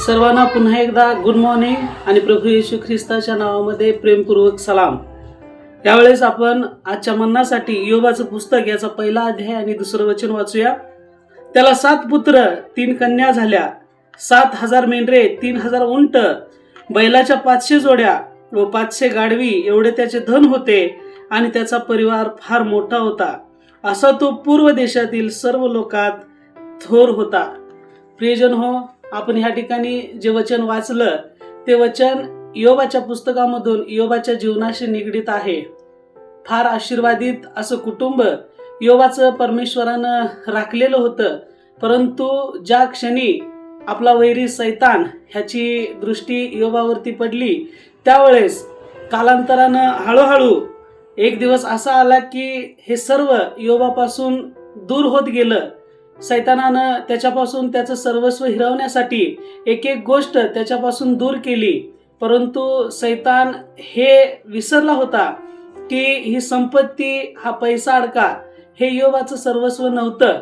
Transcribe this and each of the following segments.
सर्वांना पुन्हा एकदा गुड मॉर्निंग आणि प्रभू येशू ख्रिस्ताच्या नावामध्ये प्रेमपूर्वक सलाम। यावेळेस आपण आजच्या मन्नासाठी योबाचं पुस्तक याचा पहिला अध्याय आणि दुसरं वचन वाचूया। त्याला 7 पुत्र 3 कन्या झाल्या, 7,000 मेंढरे, 3,000 उंट, बैलाच्या 500 जोड्या व 500 गाढवी एवढे त्याचे धन होते आणि त्याचा परिवार फार मोठा होता। असा तो पूर्व देशातील सर्व लोकात थोर होता। प्रियजन हो, आपण ह्या ठिकाणी जे वचन वाचलं ते वचन योबाच्या पुस्तकामधून योबाच्या जीवनाशी निगडित आहे। फार आशीर्वादित असं कुटुंब योबाचं परमेश्वरानं राखलेलं होतं, परंतु ज्या क्षणी आपला वैरी सैतान ह्याची दृष्टी योबावरती पडली त्यावेळेस कालांतरानं हळूहळू एक दिवस असा आला की हे सर्व योबापासून दूर होत गेलं। सैतानानं त्याच्यापासून त्याचं सर्वस्व हिरवण्यासाठी एक एक गोष्ट त्याच्यापासून दूर केली, परंतु सैतान हे विसरला होता की ही संपत्ती, हा पैसा अडका हे योबाचं सर्वस्व नव्हतं,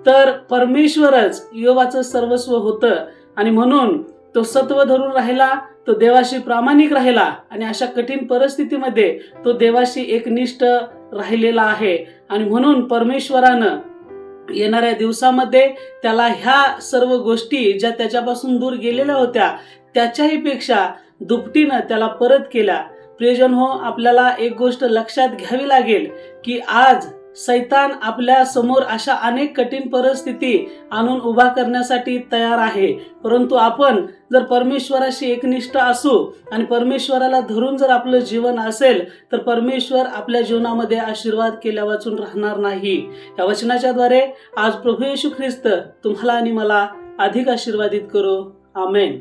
तर परमेश्वरच योबाचं सर्वस्व होतं। आणि म्हणून तो सत्व धरून राहिला, तो देवाशी प्रामाणिक राहिला आणि अशा कठीण परिस्थितीमध्ये तो देवाशी एकनिष्ठ राहिलेला आहे। आणि म्हणून परमेश्वरानं येणाऱ्या दिवसामध्ये त्याला ह्या सर्व गोष्टी ज्या त्याच्यापासून दूर गेलेल्या होत्या त्याच्याही पेक्षा दुपटीनं त्याला परत केल्या। प्रियजन हो, आपल्याला एक गोष्ट लक्षात घ्यावी लागेल की आज सैतान आपल्या समोर अशा अनेक कठीण परिस्थिती आणून उभा करण्यासाठी तयार आहे, परंतु आपण जर परमेश्वराशी एकनिष्ठ असू आणि परमेश्वराला धरून जर आपलं जीवन असेल तर परमेश्वर आपल्या जीवनामध्ये आशीर्वाद केल्या वाचून राहणार नाही। या वचनाच्या द्वारे आज प्रभू येशू ख्रिस्त तुम्हाला आणि मला अधिक आशीर्वादित करो। आमेन।